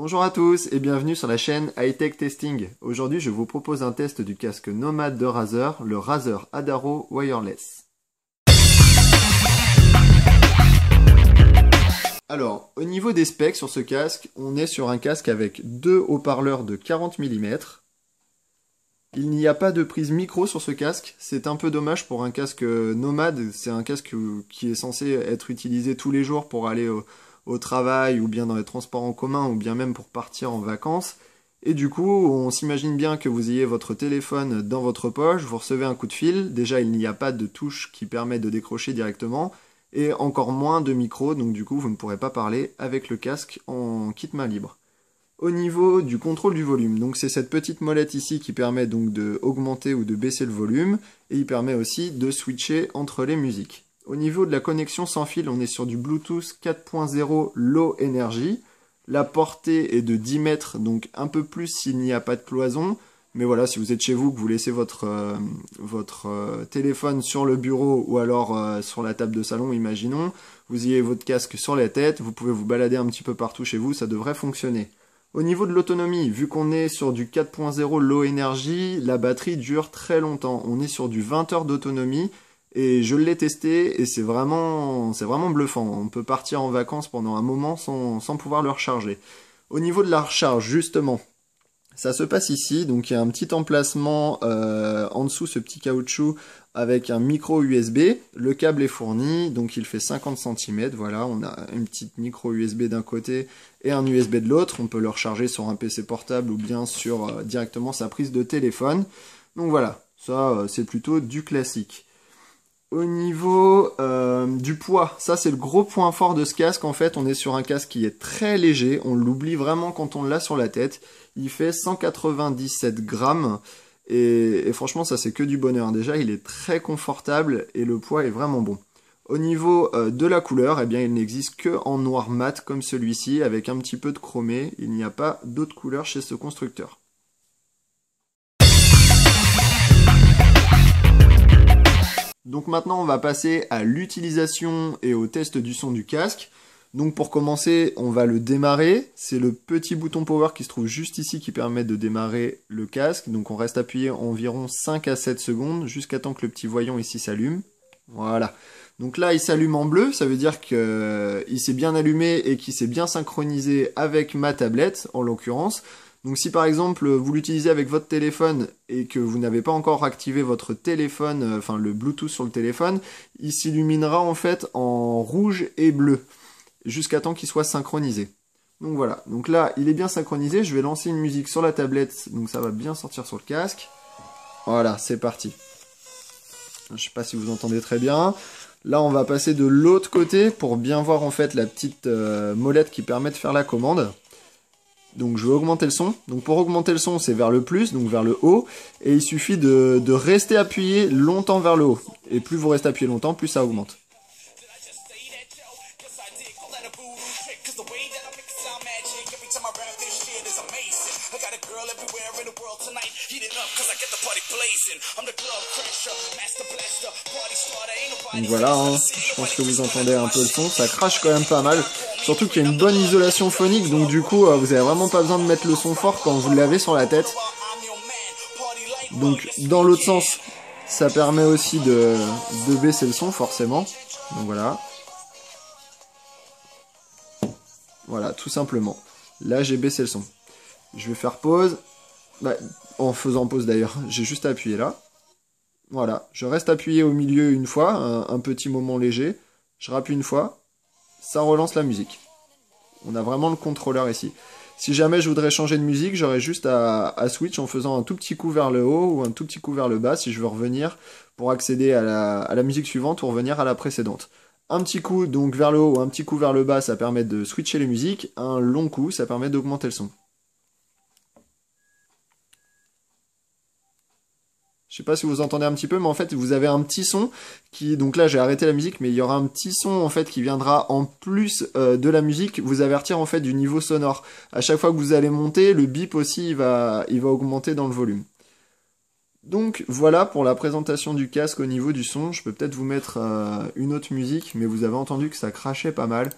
Bonjour à tous et bienvenue sur la chaîne Hightech Testing. Aujourd'hui, je vous propose un test du casque Nomad de Razer, le Razer Adaro Wireless. Alors, au niveau des specs sur ce casque, on est sur un casque avec deux haut-parleurs de 40 mm. Il n'y a pas de prise micro sur ce casque, c'est un peu dommage pour un casque Nomad. C'est un casque qui est censé être utilisé tous les jours pour aller au travail ou bien dans les transports en commun ou bien même pour partir en vacances. Et du coup, on s'imagine bien que vous ayez votre téléphone dans votre poche, vous recevez un coup de fil. Déjà, il n'y a pas de touche qui permet de décrocher directement et encore moins de micro, donc du coup, vous ne pourrez pas parler avec le casque en kit main libre. Au niveau du contrôle du volume, donc c'est cette petite molette ici qui permet donc de augmenter ou de baisser le volume et il permet aussi de switcher entre les musiques. Au niveau de la connexion sans fil, on est sur du Bluetooth 4.0 Low Energy. La portée est de 10 mètres, donc un peu plus s'il n'y a pas de cloison. Mais voilà, si vous êtes chez vous, que vous laissez votre téléphone sur le bureau ou alors sur la table de salon, imaginons, vous y avez votre casque sur la tête, vous pouvez vous balader un petit peu partout chez vous, ça devrait fonctionner. Au niveau de l'autonomie, vu qu'on est sur du 4.0 Low Energy, la batterie dure très longtemps. On est sur du 20 heures d'autonomie. Et je l'ai testé et c'est vraiment bluffant. On peut partir en vacances pendant un moment sans pouvoir le recharger. Au niveau de la recharge, justement, ça se passe ici. Donc il y a un petit emplacement en dessous, ce petit caoutchouc avec un micro USB. Le câble est fourni, donc il fait 50 cm. Voilà, on a une petite micro USB d'un côté et un USB de l'autre. On peut le recharger sur un PC portable ou bien sur directement sa prise de téléphone. Donc voilà, ça c'est plutôt du classique. Au niveau du poids, ça c'est le gros point fort de ce casque. En fait, on est sur un casque qui est très léger. On l'oublie vraiment quand on l'a sur la tête. Il fait 197 grammes. Et franchement, ça c'est que du bonheur. Déjà, il est très confortable et le poids est vraiment bon. Au niveau de la couleur, eh bien, il n'existe que en noir mat comme celui-ci, avec un petit peu de chromé. Il n'y a pas d'autres couleurs chez ce constructeur. Donc maintenant on va passer à l'utilisation et au test du son du casque. Donc pour commencer on va le démarrer. C'est le petit bouton power qui se trouve juste ici qui permet de démarrer le casque. Donc on reste appuyé environ 5 à 7 secondes jusqu'à temps que le petit voyant ici s'allume. Voilà. Donc là il s'allume en bleu, ça veut dire qu'il s'est bien allumé et qu'il s'est bien synchronisé avec ma tablette en l'occurrence. Donc si par exemple vous l'utilisez avec votre téléphone et que vous n'avez pas encore activé votre téléphone, enfin le Bluetooth sur le téléphone, il s'illuminera en fait en rouge et bleu jusqu'à temps qu'il soit synchronisé. Donc voilà, donc là il est bien synchronisé, je vais lancer une musique sur la tablette, donc ça va bien sortir sur le casque. Voilà, c'est parti. Je ne sais pas si vous entendez très bien. Là on va passer de l'autre côté pour bien voir en fait la petite molette qui permet de faire la commande. Donc je vais augmenter le son. Donc pour augmenter le son, c'est vers le plus, donc vers le haut. Et il suffit de rester appuyé longtemps vers le haut. Et plus vous restez appuyé longtemps, plus ça augmente. Donc voilà, hein, je pense que vous entendez un peu le son, ça crache quand même pas mal. Surtout qu'il y a une bonne isolation phonique, donc du coup vous avez vraiment pas besoin de mettre le son fort quand vous l'avez sur la tête. Donc dans l'autre sens, ça permet aussi de baisser le son forcément. Donc voilà. Voilà, tout simplement. Là j'ai baissé le son. Je vais faire pause. Bah, en faisant pause d'ailleurs, j'ai juste appuyé là. Voilà, je reste appuyé au milieu une fois, un petit moment léger. Je rappuie une fois, ça relance la musique. On a vraiment le contrôleur ici. Si jamais je voudrais changer de musique, j'aurais juste à switch en faisant un tout petit coup vers le haut ou un tout petit coup vers le bas si je veux revenir pour accéder à la musique suivante ou revenir à la précédente. Un petit coup donc vers le haut ou un petit coup vers le bas, ça permet de switcher les musiques. Un long coup, ça permet d'augmenter le son. Je sais pas si vous entendez un petit peu, mais en fait, vous avez un petit son qui... Donc là, j'ai arrêté la musique, mais il y aura un petit son, en fait, qui viendra en plus de la musique, vous avertir, en fait, du niveau sonore. À chaque fois que vous allez monter, le bip aussi, il va augmenter dans le volume. Donc, voilà pour la présentation du casque au niveau du son. Je peux peut-être vous mettre une autre musique, mais vous avez entendu que ça crachait pas mal.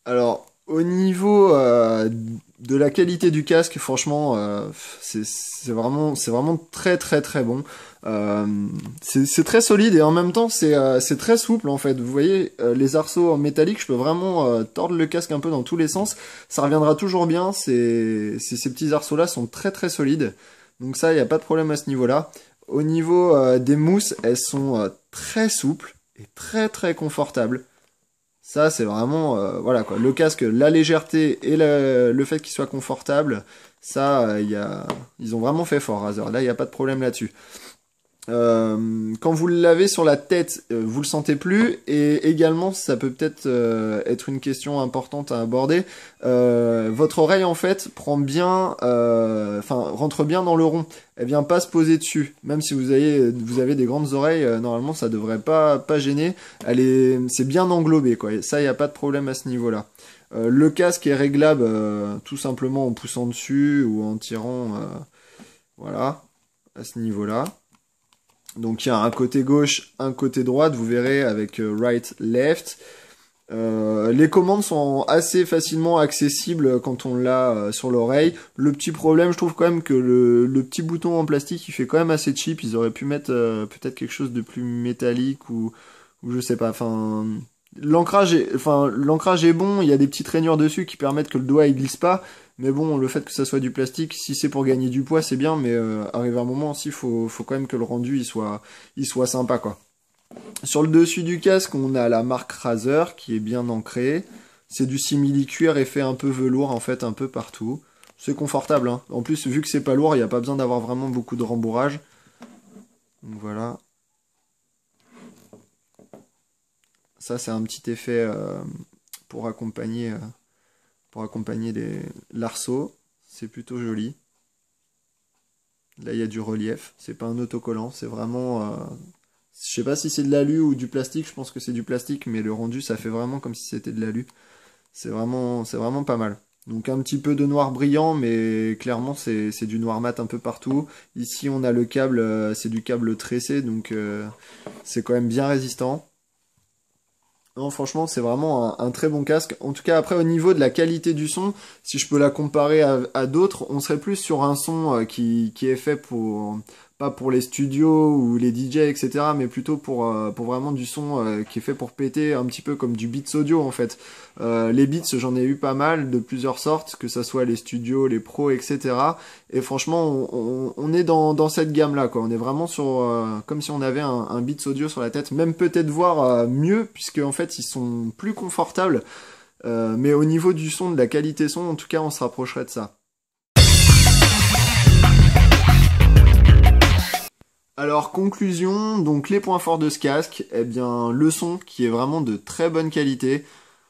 Alors, au niveau de la qualité du casque, franchement, c'est vraiment très très très bon. Euh, c'est très solide et en même temps c'est très souple en fait. Vous voyez les arceaux en métallique, je peux vraiment tordre le casque un peu dans tous les sens. Ça reviendra toujours bien. Ces petits arceaux là sont très très solides. Donc ça, il n'y a pas de problème à ce niveau-là. Au niveau des mousses, elles sont très souples et très très confortables. Ça, c'est vraiment, voilà quoi, le casque, la légèreté et le fait qu'il soit confortable, ça, ils ont vraiment fait fort, Razer. Là, il n'y a pas de problème là-dessus. Quand vous l'avez sur la tête, vous le sentez plus. Et également, ça peut peut-être être une question importante à aborder. Votre oreille, en fait, prend bien, enfin, rentre bien dans le rond. Elle vient pas se poser dessus. Même si vous avez des grandes oreilles, normalement, ça devrait pas gêner. C'est bien englobé, quoi. Et ça, il n'y a pas de problème à ce niveau-là. Le casque est réglable tout simplement en poussant dessus ou en tirant, voilà, à ce niveau-là. Donc il y a un côté gauche, un côté droite, vous verrez avec right, left. Les commandes sont assez facilement accessibles quand on l'a sur l'oreille. Le petit problème, je trouve quand même que le petit bouton en plastique, il fait quand même assez cheap. Ils auraient pu mettre peut-être quelque chose de plus métallique ou je sais pas. Enfin, l'ancrage est bon. Il y a des petites rainures dessus qui permettent que le doigt il glisse pas. Mais bon, le fait que ça soit du plastique, si c'est pour gagner du poids, c'est bien. Mais arrivé à un moment aussi, faut quand même que le rendu il soit sympa quoi. Sur le dessus du casque, on a la marque Razer qui est bien ancrée. C'est du simili-cuir et fait un peu velours en fait un peu partout. C'est confortable, hein. En plus, vu que c'est pas lourd, il n'y a pas besoin d'avoir vraiment beaucoup de rembourrage. Donc voilà. Ça, c'est un petit effet pour accompagner, euh, pour accompagner l'arceau. C'est plutôt joli. Là, il y a du relief. C'est pas un autocollant, c'est vraiment. Je sais pas si c'est de l'alu ou du plastique. Je pense que c'est du plastique, mais le rendu, ça fait vraiment comme si c'était de l'alu. C'est vraiment pas mal. Donc un petit peu de noir brillant, mais clairement c'est du noir mat un peu partout. Ici on a le câble, c'est du câble tressé, donc c'est quand même bien résistant. Non, franchement, c'est vraiment un très bon casque. En tout cas, après, au niveau de la qualité du son, si je peux la comparer à d'autres, on serait plus sur un son qui est fait pas pour les studios ou les DJ, etc., mais plutôt pour vraiment du son qui est fait pour péter un petit peu comme du beats audio, en fait. Les beats, j'en ai eu pas mal, de plusieurs sortes, que ça soit les studios, les pros, etc. Et franchement, on est dans cette gamme-là, quoi. On est vraiment sur, comme si on avait un Beats Audio sur la tête, même peut-être voir mieux, puisque en fait, ils sont plus confortables. Mais au niveau du son, de la qualité son, en tout cas, on se rapprocherait de ça. Alors, conclusion, donc les points forts de ce casque, eh bien, le son qui est vraiment de très bonne qualité.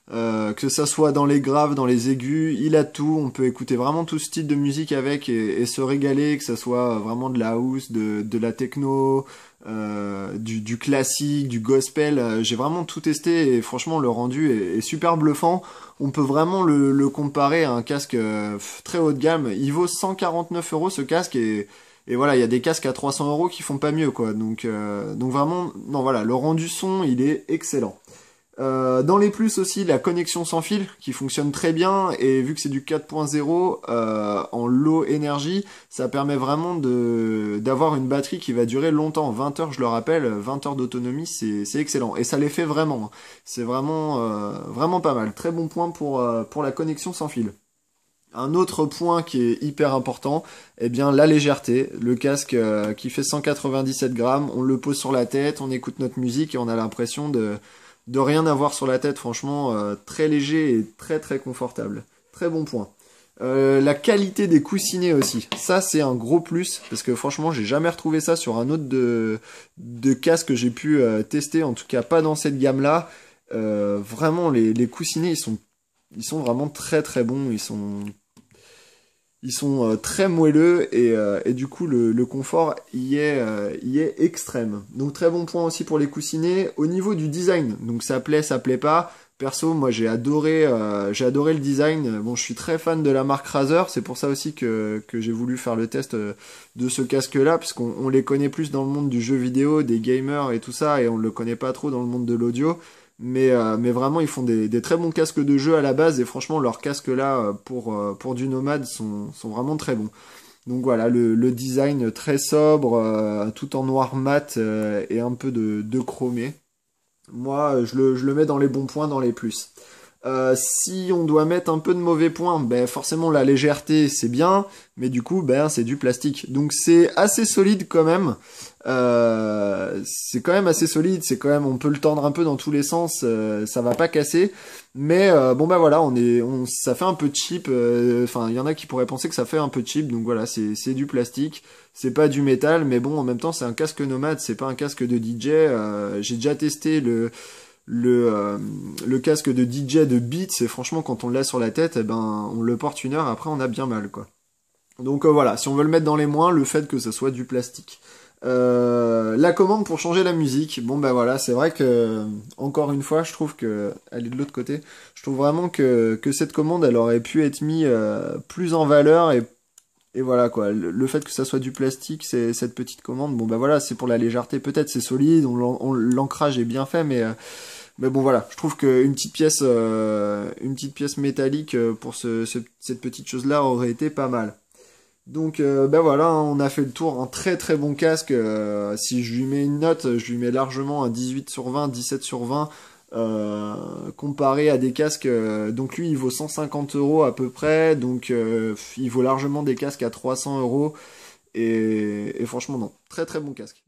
Que ça soit dans les graves, dans les aigus, il a tout. On peut écouter vraiment tout style de musique avec et se régaler, que ça soit vraiment de la house, de la techno, du classique, du gospel. J'ai vraiment tout testé et franchement le rendu est super bluffant. On peut vraiment le comparer à un casque très haut de gamme. Il vaut 149 euros ce casque et voilà, il y a des casques à 300 euros qui font pas mieux quoi. Donc vraiment, non voilà, le rendu son il est excellent. Dans les plus aussi, la connexion sans fil qui fonctionne très bien et vu que c'est du 4.0 en low énergie, ça permet vraiment d'avoir une batterie qui va durer longtemps. 20 heures, je le rappelle, 20 heures d'autonomie, c'est excellent et ça les fait vraiment. C'est vraiment pas mal. Très bon point pour la connexion sans fil. Un autre point qui est hyper important, eh bien la légèreté. Le casque qui fait 197 grammes, on le pose sur la tête, on écoute notre musique et on a l'impression de rien avoir sur la tête, franchement, très léger et très très confortable. Très bon point. La qualité des coussinets aussi, ça c'est un gros plus, parce que franchement j'ai jamais retrouvé ça sur un autre de casque que j'ai pu tester, en tout cas pas dans cette gamme-là. Vraiment les coussinets ils sont vraiment très très bons, ils sont très moelleux et du coup le confort y est extrême. Donc très bon point aussi pour les coussinets. Au niveau du design, donc ça plaît pas. Perso, moi j'ai adoré le design. Bon, je suis très fan de la marque Razer, c'est pour ça aussi que j'ai voulu faire le test de ce casque-là, puisqu'on les connaît plus dans le monde du jeu vidéo, des gamers et tout ça, et on le connaît pas trop dans le monde de l'audio. mais vraiment ils font des très bons casques de jeu à la base, et franchement leurs casques là pour du nomade sont vraiment très bons. Donc voilà, le design très sobre, tout en noir mat et un peu de chromé. Moi, je le mets dans les bons points, dans les plus. Si on doit mettre un peu de mauvais points, ben forcément la légèreté c'est bien, mais du coup ben c'est du plastique. Donc c'est assez solide quand même. C'est quand même assez solide, c'est quand même, on peut le tendre un peu dans tous les sens, ça va pas casser. Mais bon ben voilà, ça fait un peu cheap. Enfin, il y en a qui pourraient penser que ça fait un peu cheap. Donc voilà, c'est du plastique, c'est pas du métal, mais bon en même temps c'est un casque nomade, c'est pas un casque de DJ. J'ai déjà testé le casque de DJ de Beats, et franchement quand on l'a sur la tête, eh ben on le porte 1 heure, après on a bien mal quoi. Donc voilà, si on veut le mettre dans les moins, le fait que ça soit du plastique. La commande pour changer la musique, bon ben voilà, c'est vrai que encore une fois je trouve que elle est de l'autre côté, je trouve vraiment que cette commande elle aurait pu être mise plus en valeur, et voilà quoi, le fait que ça soit du plastique, c'est cette petite commande, bon ben voilà, c'est pour la légèreté, peut-être c'est solide, l'ancrage est bien fait, mais bon voilà, je trouve qu'une une petite pièce métallique pour cette petite chose-là aurait été pas mal. Donc ben voilà, hein, on a fait le tour, un très très bon casque. Si je lui mets une note, je lui mets largement un 18 sur 20, 17 sur 20, comparé à des casques. Donc lui, il vaut 150 € à peu près, donc il vaut largement des casques à 300 €. Et franchement, non, très très bon casque.